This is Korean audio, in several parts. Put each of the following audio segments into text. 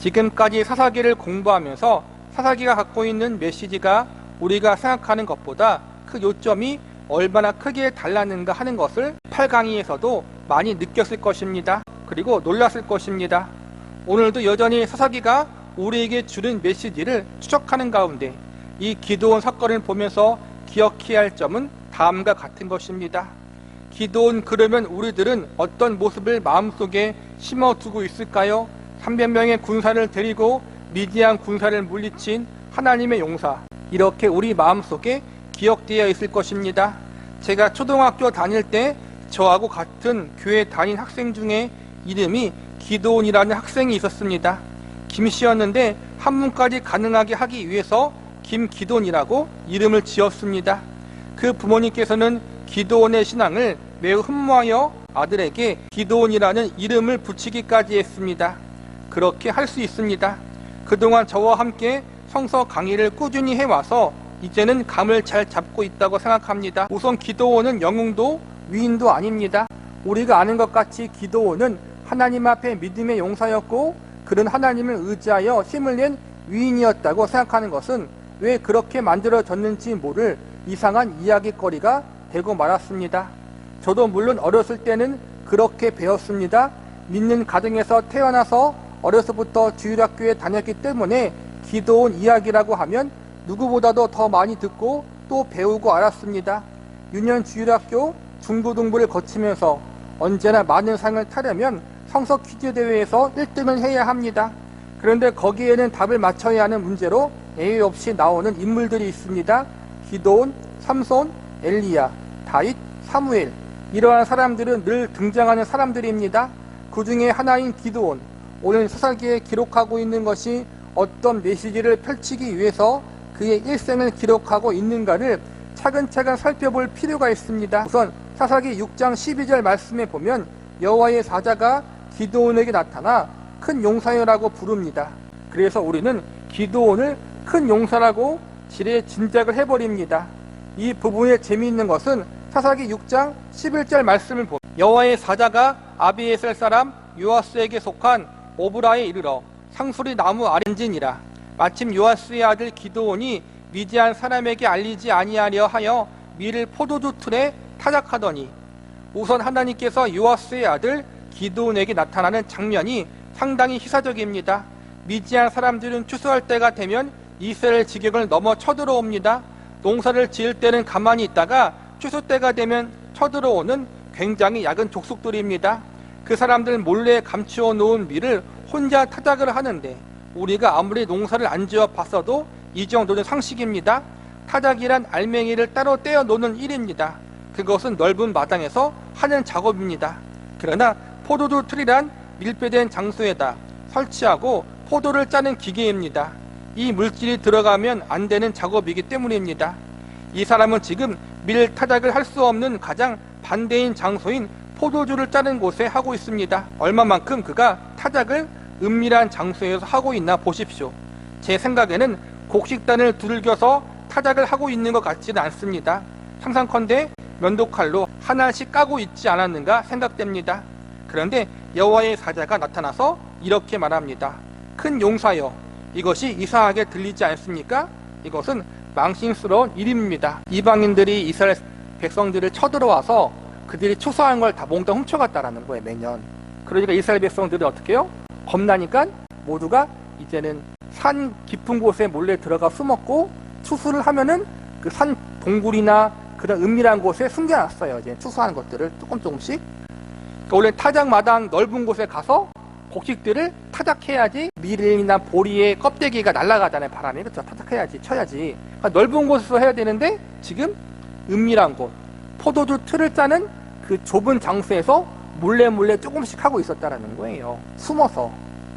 지금까지 사사기를 공부하면서 사사기가 갖고 있는 메시지가 우리가 생각하는 것보다 그 요점이 얼마나 크게 달랐는가 하는 것을 8강의에서도 많이 느꼈을 것입니다. 그리고 놀랐을 것입니다. 오늘도 여전히 사사기가 우리에게 주는 메시지를 추적하는 가운데 이 기드온 사건을 보면서 기억해야 할 점은 다음과 같은 것입니다. 기드온, 그러면 우리들은 어떤 모습을 마음속에 심어두고 있을까요? 300명의 군사를 데리고 미디안 군사를 물리친 하나님의 용사, 이렇게 우리 마음속에 기억되어 있을 것입니다. 제가 초등학교 다닐 때 저하고 같은 교회 다닌 학생 중에 이름이 기드온이라는 학생이 있었습니다. 김씨였는데 한문까지 가능하게 하기 위해서 김기돈이라고 이름을 지었습니다. 그 부모님께서는 기드온의 신앙을 매우 흠모하여 아들에게 기드온이라는 이름을 붙이기까지 했습니다. 그렇게 할 수 있습니다. 그동안 저와 함께 성서 강의를 꾸준히 해와서 이제는 감을 잘 잡고 있다고 생각합니다. 우선 기드온은 영웅도 위인도 아닙니다. 우리가 아는 것 같이 기드온은 하나님 앞에 믿음의 용사였고 그런 하나님을 의지하여 힘을 낸 위인이었다고 생각하는 것은 왜 그렇게 만들어졌는지 모를 이상한 이야기거리가 되고 말았습니다. 저도 물론 어렸을 때는 그렇게 배웠습니다. 믿는 가정에서 태어나서 어려서부터 주일학교에 다녔기 때문에 기드온 이야기라고 하면 누구보다도 더 많이 듣고 또 배우고 알았습니다. 유년 주일학교 중고등부를 거치면서 언제나 많은 상을 타려면 성서 퀴즈 대회에서 1등을 해야 합니다. 그런데 거기에는 답을 맞춰야 하는 문제로 예외 없이 나오는 인물들이 있습니다. 기드온, 삼손, 엘리야, 다윗, 사무엘, 이러한 사람들은 늘 등장하는 사람들입니다. 그 중에 하나인 기드온, 오늘 사사기에 기록하고 있는 것이 어떤 메시지를 펼치기 위해서 그의 일생을 기록하고 있는가를 차근차근 살펴볼 필요가 있습니다. 우선 사사기 6장 12절 말씀에 보면 여호와의 사자가 기드온에게 나타나 큰 용사여라고 부릅니다. 그래서 우리는 기드온을 큰 용사라고 지레 짐작을 해버립니다. 이 부분에 재미있는 것은 사사기 6장 11절 말씀을 보면 여호와의 사자가 아비에셀 사람 요아스에게 속한 오브라에 이르러 상수리 나무 아렌지니라. 마침 요아스의 아들 기드온이 미디안 사람에게 알리지 아니하려 하여 밀을 포도주 틀에 타작하더니, 우선 하나님께서 요아스의 아들 기드온에게 나타나는 장면이 상당히 희사적입니다. 미디안 사람들은 추수할 때가 되면 이스라엘 지경을 넘어 쳐들어옵니다. 농사를 지을 때는 가만히 있다가 추수 때가 되면 쳐들어오는 굉장히 약은 족속들입니다. 그 사람들 몰래 감추어 놓은 밀을 혼자 타작을 하는데 우리가 아무리 농사를 안 지어 봤어도 이 정도는 상식입니다. 타작이란 알맹이를 따로 떼어 놓는 일입니다. 그것은 넓은 마당에서 하는 작업입니다. 그러나 포도주 틀이란 밀배된 장소에다 설치하고 포도를 짜는 기계입니다. 이 물질이 들어가면 안 되는 작업이기 때문입니다. 이 사람은 지금 밀 타작을 할 수 없는 가장 반대인 장소인 포도주를 짜는 곳에 하고 있습니다. 얼마만큼 그가 타작을 은밀한 장소에서 하고 있나 보십시오. 제 생각에는 곡식단을 두들겨서 타작을 하고 있는 것 같지는 않습니다. 상상컨대 면도칼로 하나씩 까고 있지 않았는가 생각됩니다. 그런데 여호와의 사자가 나타나서 이렇게 말합니다. 큰 용사여, 이것이 이상하게 들리지 않습니까? 이것은 망신스러운 일입니다. 이방인들이 이스라엘 백성들을 쳐들어와서 그들이 추수한 걸 다 몽땅 훔쳐갔다라는 거예요, 매년. 그러니까 이스라엘 백성들이 어떻게 해요? 겁나니까 모두가 이제는 산 깊은 곳에 몰래 들어가 숨었고 추수를 하면은 그 산 동굴이나 그런 은밀한 곳에 숨겨놨어요. 이제 추수하는 것들을 조금씩. 그러니까 원래 타작마당 넓은 곳에 가서 곡식들을 타작해야지 밀이나 보리의 껍데기가 날아가잖아요. 바람에. 그렇죠? 타작해야지, 쳐야지. 그러니까 넓은 곳에서 해야 되는데 지금 은밀한 곳, 포도주 틀을 짜는 그 좁은 장소에서 몰래 조금씩 하고 있었다라는 거예요. 숨어서.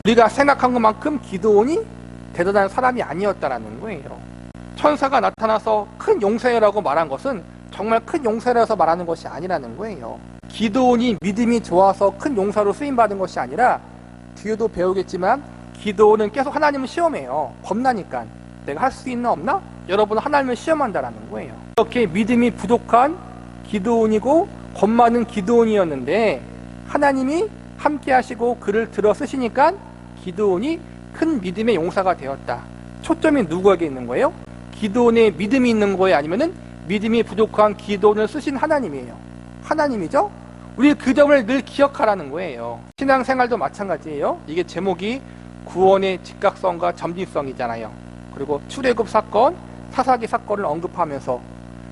우리가 생각한 것만큼 기드온이 대단한 사람이 아니었다라는 거예요. 천사가 나타나서 큰 용사라고 말한 것은 정말 큰 용사라서 말하는 것이 아니라는 거예요. 기드온이 믿음이 좋아서 큰 용사로 쓰임받은 것이 아니라, 뒤에도 배우겠지만 기드온은 계속 하나님을 시험해요. 겁나니까. 내가 할 수 있나 없나? 여러분, 하나님을 시험한다라는 거예요. 이렇게 믿음이 부족한 기드온이고 겁 많은 기드온이었는데 하나님이 함께 하시고 그를 들어 쓰시니까 기드온이 큰 믿음의 용사가 되었다. 초점이 누구에게 있는 거예요? 기드온의 믿음이 있는 거예요? 아니면은 믿음이 부족한 기드온을 쓰신 하나님이에요? 하나님이죠? 우리 그 점을 늘 기억하라는 거예요. 신앙생활도 마찬가지예요. 이게 제목이 구원의 즉각성과 점진성이잖아요. 그리고 출애굽 사건, 사사기 사건을 언급하면서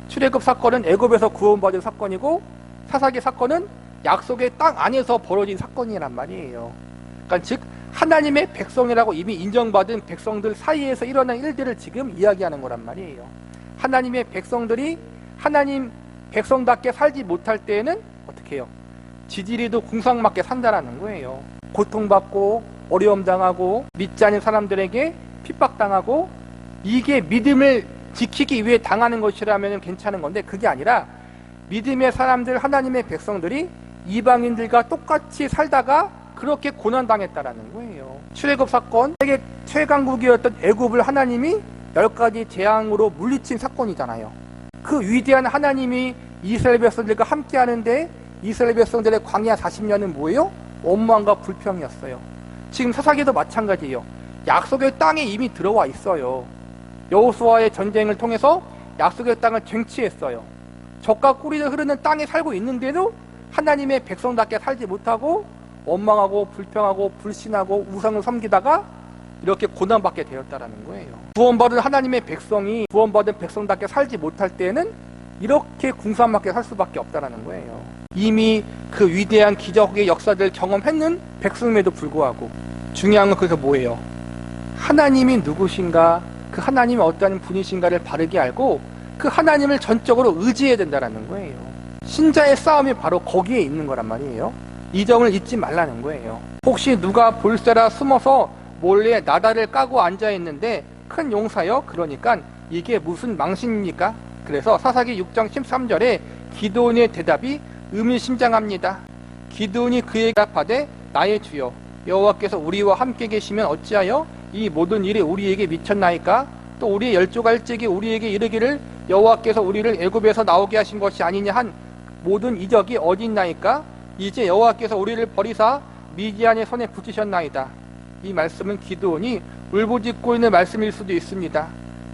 출애굽 사건은 애굽에서 구원받은 사건이고 사사기 사건은 약속의 땅 안에서 벌어진 사건이란 말이에요. 그러니까 즉 하나님의 백성이라고 이미 인정받은 백성들 사이에서 일어난 일들을 지금 이야기하는 거란 말이에요. 하나님의 백성들이 하나님 백성답게 살지 못할 때에는 어떻게 해요? 지지리도 궁상맞게 산다라는 거예요. 고통받고 어려움 당하고 믿지 않은 사람들에게 핍박당하고 이게 믿음을 지키기 위해 당하는 것이라면 괜찮은 건데 그게 아니라 믿음의 사람들 하나님의 백성들이 이방인들과 똑같이 살다가 그렇게 고난당했다라는 거예요. 출애굽 사건, 세계 최강국이었던 애굽을 하나님이 10가지 재앙으로 물리친 사건이잖아요. 그 위대한 하나님이 이스라엘 백성들과 함께 하는데 이스라엘 백성들의 광야 40년은 뭐예요? 원망과 불평이었어요. 지금 사사기도 마찬가지예요. 약속의 땅에 이미 들어와 있어요. 여호수아의 전쟁을 통해서 약속의 땅을 쟁취했어요. 적과 꿀이 흐르는 땅에 살고 있는데도 하나님의 백성답게 살지 못하고 원망하고 불평하고 불신하고 우상을 섬기다가 이렇게 고난받게 되었다라는 거예요. 구원받은 하나님의 백성이 구원받은 백성답게 살지 못할 때에는 이렇게 궁상맞게 살 수밖에 없다라는 거예요. 이미 그 위대한 기적의 역사들을 경험했는 백성임에도 불구하고 중요한 건 그래서 뭐예요? 하나님이 누구신가, 그 하나님이 어떠한 분이신가를 바르게 알고 그 하나님을 전적으로 의지해야 된다는 거예요. 신자의 싸움이 바로 거기에 있는 거란 말이에요. 이 점을 잊지 말라는 거예요. 혹시 누가 볼세라 숨어서 몰래 나다를 까고 앉아있는데 큰 용사요? 그러니까 이게 무슨 망신입니까? 그래서 사사기 6장 13절에 기드온의 대답이 의미심장합니다. 기드온이 그에게 답하되 나의 주여 여호와께서 우리와 함께 계시면 어찌하여 이 모든 일이 우리에게 미쳤나이까? 또 우리의 열조갈직이 우리에게 이르기를 여호와께서 우리를 애굽에서 나오게 하신 것이 아니냐 한 모든 이적이 어디 있나이까? 이제 여호와께서 우리를 버리사 미디안의 손에 붙이셨나이다. 이 말씀은 기드온이 울부짖고 있는 말씀일 수도 있습니다.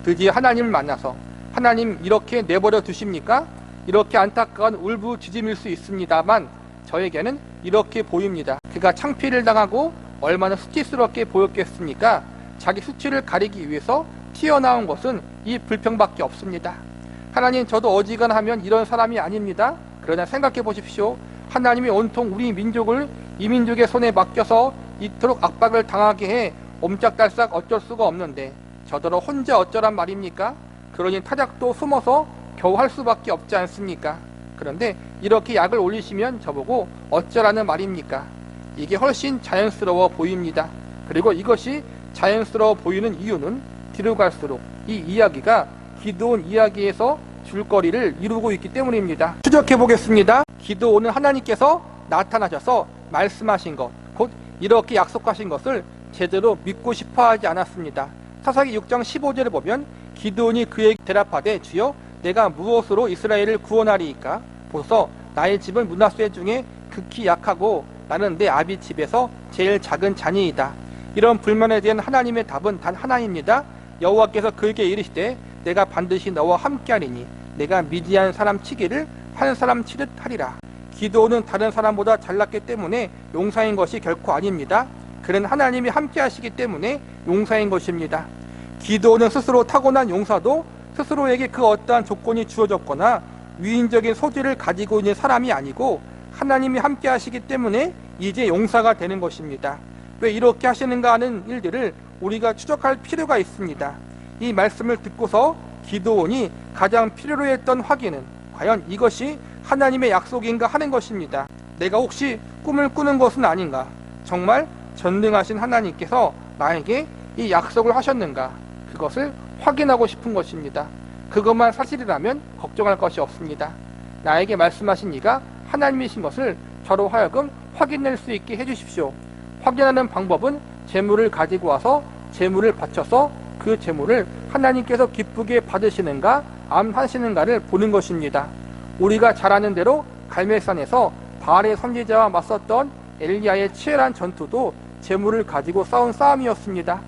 드디어 하나님을 만나서 하나님 이렇게 내버려 두십니까? 이렇게 안타까운 울부짖음일 수 있습니다만 저에게는 이렇게 보입니다. 그가 창피를 당하고 얼마나 수치스럽게 보였겠습니까? 자기 수치를 가리기 위해서 튀어나온 것은 이 불평밖에 없습니다. 하나님 저도 어지간하면 이런 사람이 아닙니다. 그러나 생각해 보십시오. 하나님이 온통 우리 민족을 이 민족의 손에 맡겨서 이토록 압박을 당하게 해 옴짝달싹 어쩔 수가 없는데 저더러 혼자 어쩌란 말입니까? 그러니 타작도 숨어서 겨우 할 수밖에 없지 않습니까? 그런데 이렇게 약을 올리시면 저보고 어쩌라는 말입니까? 이게 훨씬 자연스러워 보입니다. 그리고 이것이 자연스러워 보이는 이유는 뒤로 갈수록 이 이야기가 기드온 이야기에서 줄거리를 이루고 있기 때문입니다. 추적해 보겠습니다. 기드온은 하나님께서 나타나셔서 말씀하신 것, 곧 이렇게 약속하신 것을 제대로 믿고 싶어 하지 않았습니다. 사사기 6장 15절에 보면 기드온이 그에게 대답하되 주여 내가 무엇으로 이스라엘을 구원하리이까? 보소 나의 집은 므낫세 중에 극히 약하고 나는 내 아비 집에서 제일 작은 자니이다. 이런 불만에 대한 하나님의 답은 단 하나입니다. 여호와께서 그에게 이르시되 내가 반드시 너와 함께하리니 내가 미디안 사람 치기를 한 사람 치듯 하리라. 기드온은 다른 사람보다 잘났기 때문에 용사인 것이 결코 아닙니다. 그는 하나님이 함께 하시기 때문에 용사인 것입니다. 기드온은 스스로 타고난 용사도 스스로에게 그 어떠한 조건이 주어졌거나 위인적인 소질을 가지고 있는 사람이 아니고 하나님이 함께 하시기 때문에 이제 용사가 되는 것입니다. 왜 이렇게 하시는가 하는 일들을 우리가 추적할 필요가 있습니다. 이 말씀을 듣고서 기드온이 가장 필요로 했던 확인은 과연 이것이 하나님의 약속인가 하는 것입니다. 내가 혹시 꿈을 꾸는 것은 아닌가? 정말 전능하신 하나님께서 나에게 이 약속을 하셨는가? 그것을 확인하고 싶은 것입니다. 그것만 사실이라면 걱정할 것이 없습니다. 나에게 말씀하신 이가 하나님이신 것을 저로 하여금 확인할 수 있게 해주십시오. 확인하는 방법은 재물을 가지고 와서 재물을 바쳐서 그 재물을 하나님께서 기쁘게 받으시는가 암하시는가를 보는 것입니다. 우리가 잘 아는 대로 갈멜산에서 바알의 선지자와 맞섰던 엘리야의 치열한 전투도 재물을 가지고 싸운 싸움이었습니다.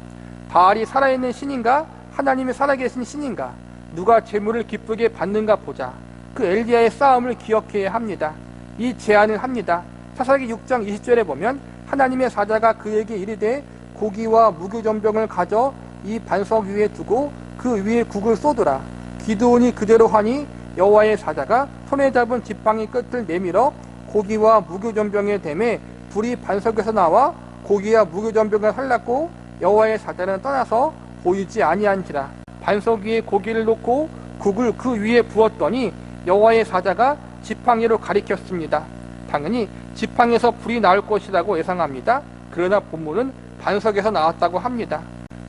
바알이 살아있는 신인가 하나님이 살아계신 신인가 누가 재물을 기쁘게 받는가 보자. 그 엘리야의 싸움을 기억해야 합니다. 이 제안을 합니다. 사사기 6장 20절에 보면 하나님의 사자가 그에게 이르되 고기와 무교전병을 가져 이 반석 위에 두고 그 위에 국을 쏟으라. 기드온이 그대로 하니 여호와의 사자가 손에 잡은 지팡이 끝을 내밀어 고기와 무교전병에 대매 불이 반석에서 나와 고기와 무교전병을 살랐고 여호와의 사자는 떠나서 보이지 아니한지라. 반석 위에 고기를 놓고 국을 그 위에 부었더니 여호와의 사자가 지팡이로 가리켰습니다. 당연히 지팡이에서 불이 나올 것이라고 예상합니다. 그러나 본문은 반석에서 나왔다고 합니다.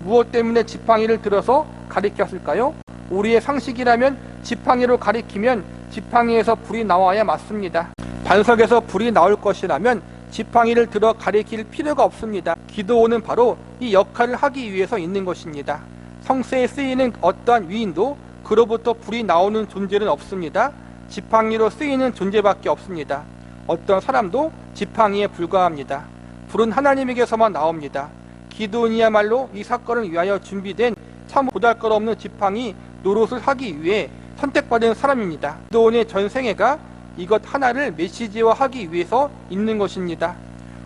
무엇 때문에 지팡이를 들어서 가리켰을까요? 우리의 상식이라면 지팡이로 가리키면 지팡이에서 불이 나와야 맞습니다. 반석에서 불이 나올 것이라면 지팡이를 들어 가리킬 필요가 없습니다. 기드온은 바로 이 역할을 하기 위해서 있는 것입니다. 성세에 쓰이는 어떠한 위인도 그로부터 불이 나오는 존재는 없습니다. 지팡이로 쓰이는 존재밖에 없습니다. 어떤 사람도 지팡이에 불과합니다. 불은 하나님에게서만 나옵니다. 기드온이야말로 이 사건을 위하여 준비된 참 보잘것없는 지팡이 노릇을 하기 위해 선택받은 사람입니다. 기드온의 전생애가 이것 하나를 메시지화하기 위해서 있는 것입니다.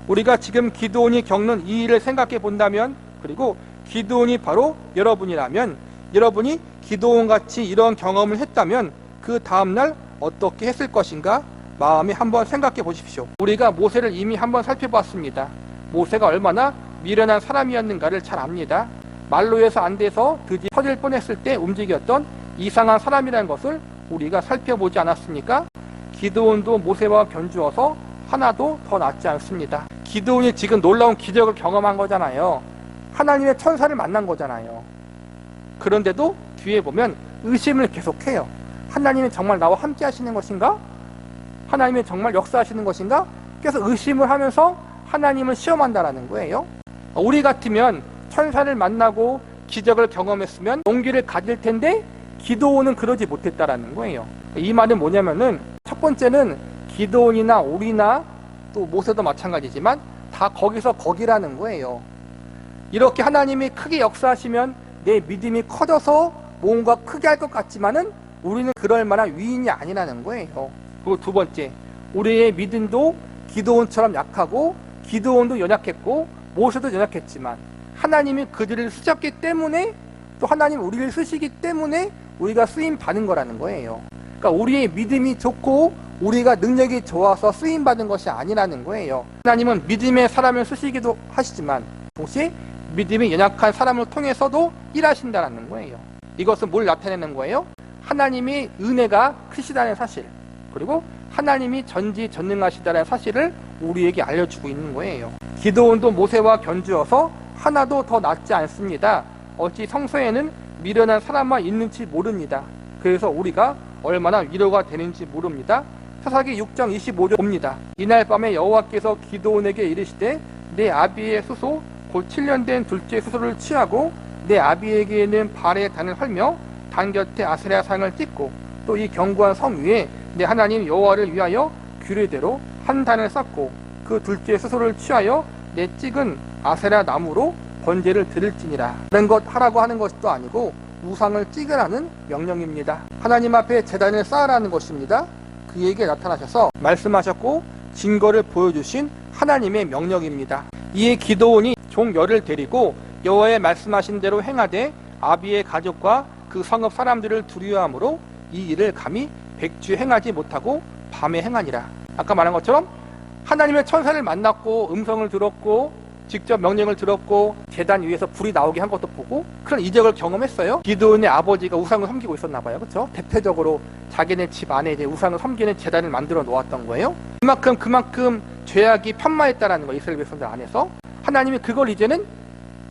우리가 지금 기드온이 겪는 이 일을 생각해 본다면, 그리고 기드온이 바로 여러분이라면, 여러분이 기드온같이 이런 경험을 했다면 그 다음날 어떻게 했을 것인가 마음에 한번 생각해 보십시오. 우리가 모세를 이미 한번 살펴봤습니다. 모세가 얼마나 미련한 사람이었는가를 잘 압니다. 말로 해서 안 돼서 드디 터질 뻔했을 때 움직였던 이상한 사람이라는 것을 우리가 살펴보지 않았습니까? 기드온도 모세와 견주어서 하나도 더 낫지 않습니다. 기드온이 지금 놀라운 기적을 경험한 거잖아요. 하나님의 천사를 만난 거잖아요. 그런데도 뒤에 보면 의심을 계속해요. 하나님이 정말 나와 함께 하시는 것인가? 하나님이 정말 역사하시는 것인가? 계속 의심을 하면서 하나님을 시험한다라는 거예요. 우리 같으면 천사를 만나고 기적을 경험했으면 용기를 가질 텐데 기드온은 그러지 못했다라는 거예요. 이 말은 뭐냐면은 첫 번째는 기드온이나 우리나 또 모세도 마찬가지지만 다 거기서 거기라는 거예요. 이렇게 하나님이 크게 역사하시면 내 믿음이 커져서 뭔가 크게 할 것 같지만은 우리는 그럴 만한 위인이 아니라는 거예요. 그리고 두 번째, 우리의 믿음도 기드온처럼 약하고 기드온도 연약했고 모세도 연약했지만 하나님이 그들을 쓰셨기 때문에 또 하나님 우리를 쓰시기 때문에 우리가 쓰임 받은 거라는 거예요. 그러니까 우리의 믿음이 좋고 우리가 능력이 좋아서 쓰임 받은 것이 아니라는 거예요. 하나님은 믿음의 사람을 쓰시기도 하시지만 동시에 믿음이 연약한 사람을 통해서도 일하신다는 거예요. 이것은 뭘 나타내는 거예요? 하나님의 은혜가 크시다는 사실, 그리고 하나님이 전지전능하시다는 사실을 우리에게 알려주고 있는 거예요. 기드온도 모세와 견주어서 하나도 더 낫지 않습니다. 어찌 성소에는 미련한 사람만 있는지 모릅니다. 그래서 우리가 얼마나 위로가 되는지 모릅니다. 사사기 6장 25절 봅니다. 이날 밤에 여호와께서 기드온에게 이르시되 내 아비의 수소 곧 7년 된 둘째 수소를 취하고 내 아비에게는 발에 단을 헐며 단 곁에 아세라 상을 찍고 또 이 견고한 성 위에 내 하나님 여호와를 위하여 규례대로 한 단을 쌓고 그 둘째 수소를 취하여 내 찍은 아세라 나무로 번제를 드릴지니라. 다른 것 하라고 하는 것도 아니고 우상을 찍으라는 명령입니다. 하나님 앞에 제단을 쌓으라는 것입니다. 그에게 나타나셔서 말씀하셨고 증거를 보여주신 하나님의 명령입니다. 이에 기드온이 종 열을 데리고 여호와의 말씀하신 대로 행하되 아비의 가족과 그 성읍 사람들을 두려워하므로 이 일을 감히 백주 행하지 못하고 밤에 행하니라. 아까 말한 것처럼 하나님의 천사를 만났고 음성을 들었고 직접 명령을 들었고 제단 위에서 불이 나오게 한 것도 보고 그런 이적을 경험했어요. 기드온의 아버지가 우상을 섬기고 있었나 봐요. 그렇죠? 대표적으로 자기네 집 안에 이제 우상을 섬기는 제단을 만들어 놓았던 거예요. 그만큼 죄악이 편마했다라는 거, 이스라엘 백성들 안에서. 하나님이 그걸 이제는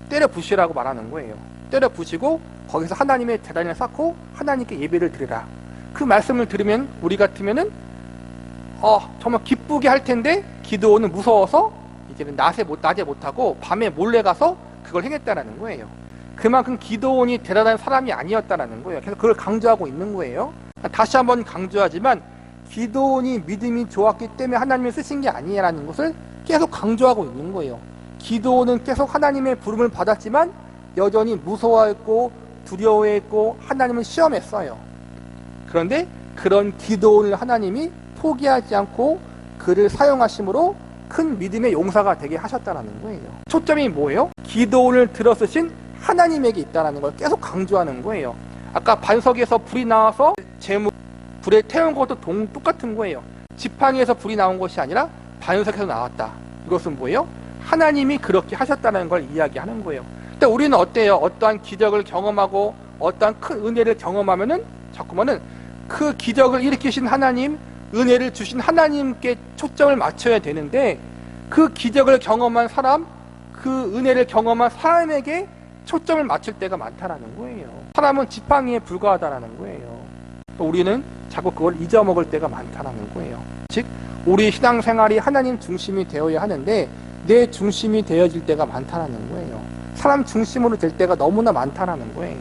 때려 부시라고 말하는 거예요. 때려 부시고 거기서 하나님의 제단을 쌓고 하나님께 예배를 드리라. 그 말씀을 들으면 우리 같으면은 정말 기쁘게 할 텐데 기드온은 무서워서 이제는 낮에 못하고 밤에 몰래 가서 그걸 행했다라는 거예요. 그만큼 기드온이 대단한 사람이 아니었다라는 거예요. 그래서 그걸 강조하고 있는 거예요. 다시 한번 강조하지만 기드온이 믿음이 좋았기 때문에 하나님이 쓰신 게 아니라는 것을 계속 강조하고 있는 거예요. 기드온은 계속 하나님의 부름을 받았지만 여전히 무서워했고 두려워했고 하나님을 시험했어요. 그런데 그런 기드온을 하나님이 포기하지 않고 그를 사용하심으로 큰 믿음의 용사가 되게 하셨다는 거예요. 초점이 뭐예요? 기드온을 들어쓰신 하나님에게 있다는 걸 계속 강조하는 거예요. 아까 반석에서 불이 나와서 재물 불에 태운 것도 똑같은 거예요. 지팡이에서 불이 나온 것이 아니라 반석에서 나왔다. 이것은 뭐예요? 하나님이 그렇게 하셨다는 걸 이야기하는 거예요. 근데 우리는 어때요? 어떠한 기적을 경험하고 어떠한 큰 은혜를 경험하면은 자꾸만은 그 기적을 일으키신 하나님, 은혜를 주신 하나님께 초점을 맞춰야 되는데 그 기적을 경험한 사람, 그 은혜를 경험한 사람에게 초점을 맞출 때가 많다라는 거예요. 사람은 지팡이에 불과하다라는 거예요. 또 우리는 자꾸 그걸 잊어먹을 때가 많다라는 거예요. 즉 우리 신앙생활이 하나님 중심이 되어야 하는데 내 중심이 되어질 때가 많다라는 거예요. 사람 중심으로 될 때가 너무나 많다라는 거예요.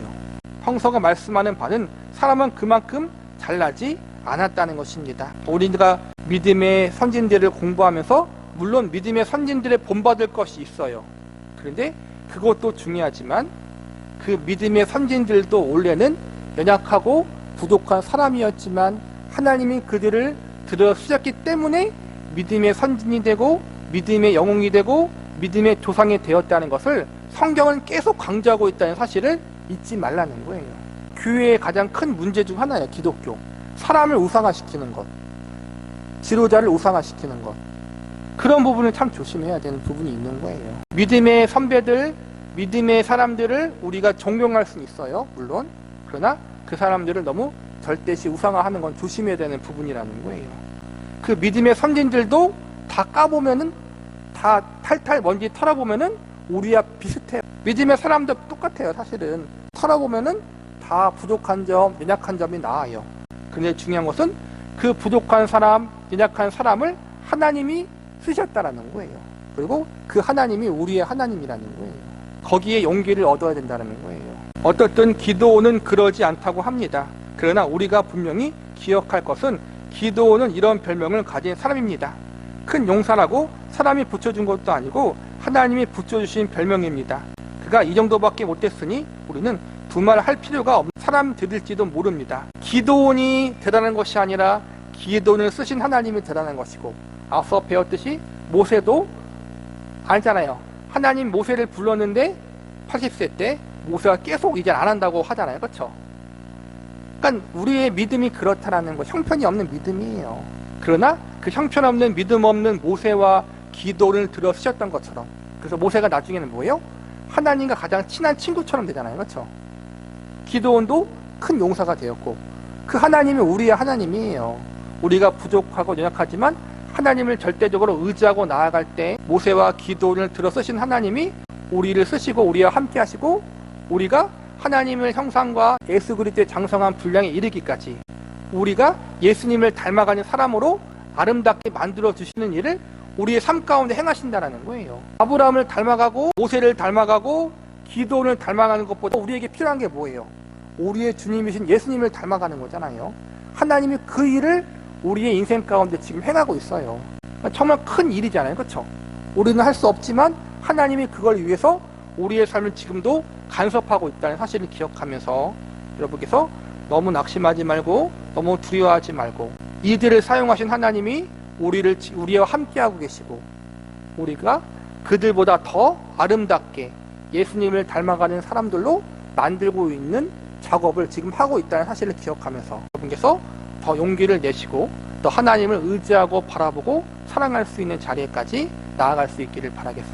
성서가 말씀하는 바는 사람은 그만큼 잘나지 않았다는 것입니다. 우리가 믿음의 선진들을 공부하면서 물론 믿음의 선진들의 본받을 것이 있어요. 그런데 그것도 중요하지만 그 믿음의 선진들도 원래는 연약하고 부족한 사람이었지만 하나님이 그들을 들어 쓰셨기 때문에 믿음의 선진이 되고 믿음의 영웅이 되고 믿음의 조상이 되었다는 것을 성경은 계속 강조하고 있다는 사실을 잊지 말라는 거예요. 교회의 가장 큰 문제 중 하나예요. 기독교. 사람을 우상화시키는 것, 지도자를 우상화시키는 것, 그런 부분을 참 조심해야 되는 부분이 있는 거예요. 믿음의 선배들, 믿음의 사람들을 우리가 존경할 수는 있어요. 물론. 그러나 그 사람들을 너무 절대시 우상화하는 건 조심해야 되는 부분이라는 거예요. 그 믿음의 선진들도 다 까보면은 다 탈탈 먼지 털어보면은 우리와 비슷해요. 믿음의 사람도 똑같아요. 사실은 털어보면은 다 부족한 점, 연약한 점이 나와요. 근데 중요한 것은 그 부족한 사람, 연약한 사람을 하나님이 쓰셨다라는 거예요. 그리고 그 하나님이 우리의 하나님이라는 거예요. 거기에 용기를 얻어야 된다는 거예요. 어떻든 기드온은 그러지 않다고 합니다. 그러나 우리가 분명히 기억할 것은 기드온은 이런 별명을 가진 사람입니다. 큰 용사라고 사람이 붙여준 것도 아니고 하나님이 붙여주신 별명입니다. 그가 이 정도밖에 못했으니 우리는 두말할 필요가 없는 사람들일지도 모릅니다. 기드온이 대단한 것이 아니라 기드온을 쓰신 하나님이 대단한 것이고, 앞서 배웠듯이 모세도 알잖아요. 하나님 모세를 불렀는데 80세 때 모세가 계속 이제 안 한다고 하잖아요. 그렇죠? 그러니까 우리의 믿음이 그렇다라는 거, 형편이 없는 믿음이에요. 그러나 그 형편없는 믿음 없는 모세와 기드온을 들어 쓰셨던 것처럼, 그래서 모세가 나중에는 뭐예요? 하나님과 가장 친한 친구처럼 되잖아요. 그렇죠? 기드온도 큰 용사가 되었고, 그 하나님이 우리의 하나님이에요. 우리가 부족하고 연약하지만 하나님을 절대적으로 의지하고 나아갈 때 모세와 기드온을 들어 쓰신 하나님이 우리를 쓰시고 우리와 함께 하시고, 우리가 하나님의 형상과 예수 그리스도의 장성한 분량에 이르기까지 우리가 예수님을 닮아가는 사람으로 아름답게 만들어 주시는 일을 우리의 삶 가운데 행하신다는 거예요. 아브라함을 닮아가고 모세를 닮아가고 기드온을 닮아가는 것보다 우리에게 필요한 게 뭐예요? 우리의 주님이신 예수님을 닮아가는 거잖아요. 하나님이 그 일을 우리의 인생 가운데 지금 행하고 있어요. 정말 큰 일이잖아요. 그렇죠? 우리는 할 수 없지만 하나님이 그걸 위해서 우리의 삶을 지금도 간섭하고 있다는 사실을 기억하면서 여러분께서 너무 낙심하지 말고 너무 두려워하지 말고, 이들을 사용하신 하나님이 우리와 함께하고 계시고 우리가 그들보다 더 아름답게 예수님을 닮아가는 사람들로 만들고 있는 작업을 지금 하고 있다는 사실을 기억하면서 여러분께서 더 용기를 내시고 또 하나님을 의지하고 바라보고 사랑할 수 있는 자리에까지 나아갈 수 있기를 바라겠습니다.